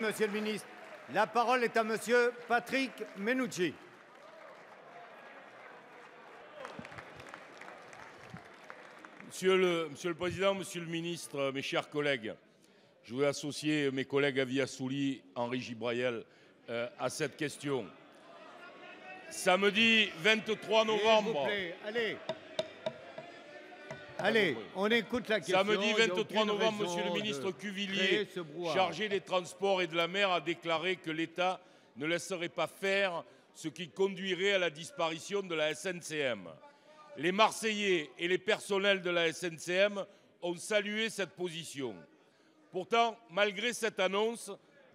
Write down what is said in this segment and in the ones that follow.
Monsieur le ministre. La parole est à Monsieur Patrick Mennucci. Monsieur le Président, Monsieur le Ministre, mes chers collègues, je voudrais associer mes collègues Avi Assouli, Henri Gibrail à cette question. Samedi 23 novembre. S'il vous plaît, allez, on écoute la question. Samedi 23 novembre, Monsieur le ministre Cuvillier, chargé des Transports et de la Mer, a déclaré que l'État ne laisserait pas faire ce qui conduirait à la disparition de la SNCM. Les Marseillais et les personnels de la SNCM ont salué cette position. Pourtant, malgré cette annonce,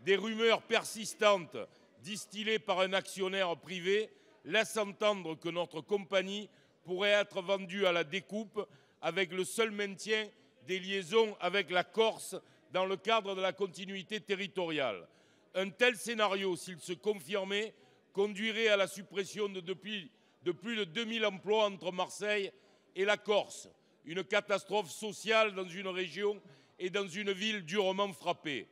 des rumeurs persistantes distillées par un actionnaire privé laissent entendre que notre compagnie pourrait être vendue à la découpe avec le seul maintien des liaisons avec la Corse dans le cadre de la continuité territoriale. Un tel scénario, s'il se confirmait, conduirait à la suppression de plus de 2000 emplois entre Marseille et la Corse. Une catastrophe sociale dans une région et dans une ville durement frappée.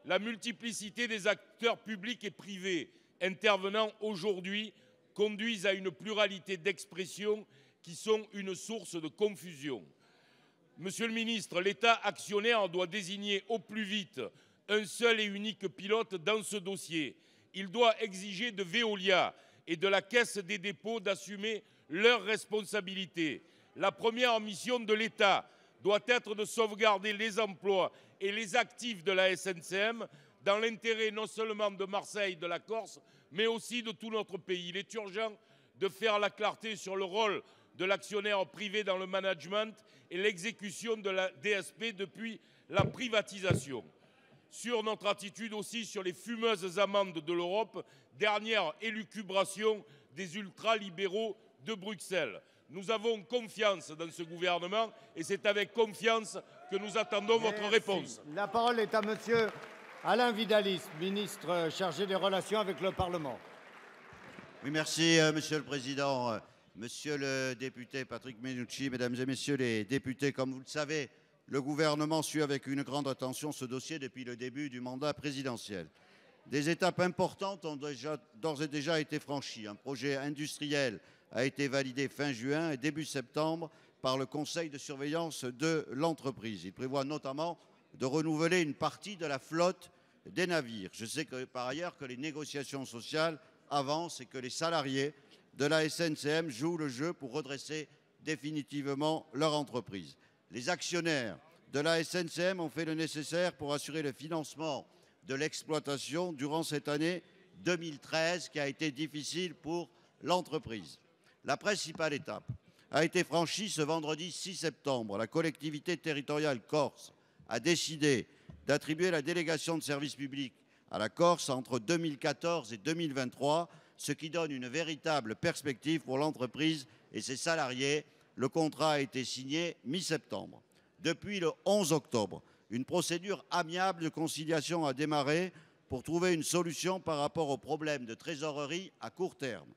La multiplicité des acteurs publics et privés intervenant aujourd'hui conduisent à une pluralité d'expressions qui sont une source de confusion. Monsieur le ministre, l'État actionnaire doit désigner au plus vite un seul et unique pilote dans ce dossier. Il doit exiger de Veolia et de la Caisse des dépôts d'assumer leurs responsabilités. La première mission de l'État doit être de sauvegarder les emplois et les actifs de la SNCM dans l'intérêt non seulement de Marseille, de la Corse, mais aussi de tout notre pays. Il est urgent de faire la clarté sur le rôle de l'actionnaire privé dans le management et l'exécution de la DSP depuis la privatisation. Sur notre attitude aussi sur les fumeuses amendes de l'Europe, dernière élucubration des ultralibéraux de Bruxelles. Nous avons confiance dans ce gouvernement et c'est avec confiance que nous attendons votre réponse. La parole est à Monsieur Alain Vidalies, ministre chargé des relations avec le Parlement. Oui, merci, Monsieur le Président. Monsieur le député Patrick Mennucci, Mesdames et Messieurs les députés, comme vous le savez, le gouvernement suit avec une grande attention ce dossier depuis le début du mandat présidentiel. Des étapes importantes ont d'ores et déjà été franchies. Un projet industriel a été validé fin juin et début septembre par le Conseil de surveillance de l'entreprise. Il prévoit notamment de renouveler une partie de la flotte des navires. Je sais que, par ailleurs, que les négociations sociales avancent et que les salariés de la SNCM jouent le jeu pour redresser définitivement leur entreprise. Les actionnaires de la SNCM ont fait le nécessaire pour assurer le financement de l'exploitation durant cette année 2013 qui a été difficile pour l'entreprise. La principale étape a été franchie ce vendredi 6 septembre. La collectivité territoriale corse a décidé d'attribuer la délégation de service public à la Corse entre 2014 et 2023, ce qui donne une véritable perspective pour l'entreprise et ses salariés. Le contrat a été signé mi-septembre. Depuis le 11 octobre, une procédure amiable de conciliation a démarré pour trouver une solution par rapport aux problèmes de trésorerie à court terme.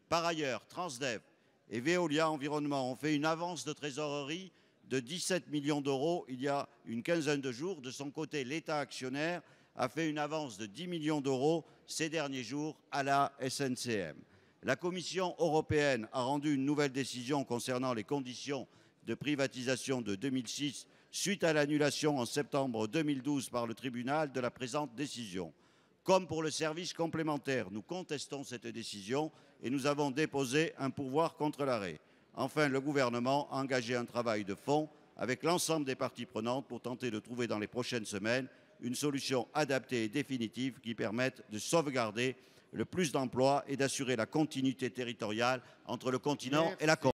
Par ailleurs, Transdev et Veolia Environnement ont fait une avance de trésorerie de 17 millions d'euros il y a une quinzaine de jours. De son côté, l'État actionnaire a fait une avance de 10 millions d'euros ces derniers jours à la SNCM. La Commission européenne a rendu une nouvelle décision concernant les conditions de privatisation de 2006 suite à l'annulation en septembre 2012 par le tribunal de la présente décision. Comme pour le service complémentaire, nous contestons cette décision et nous avons déposé un pourvoi contre l'arrêt. Enfin, le gouvernement a engagé un travail de fond avec l'ensemble des parties prenantes pour tenter de trouver dans les prochaines semaines une solution adaptée et définitive qui permette de sauvegarder le plus d'emplois et d'assurer la continuité territoriale entre le continent et la Corse.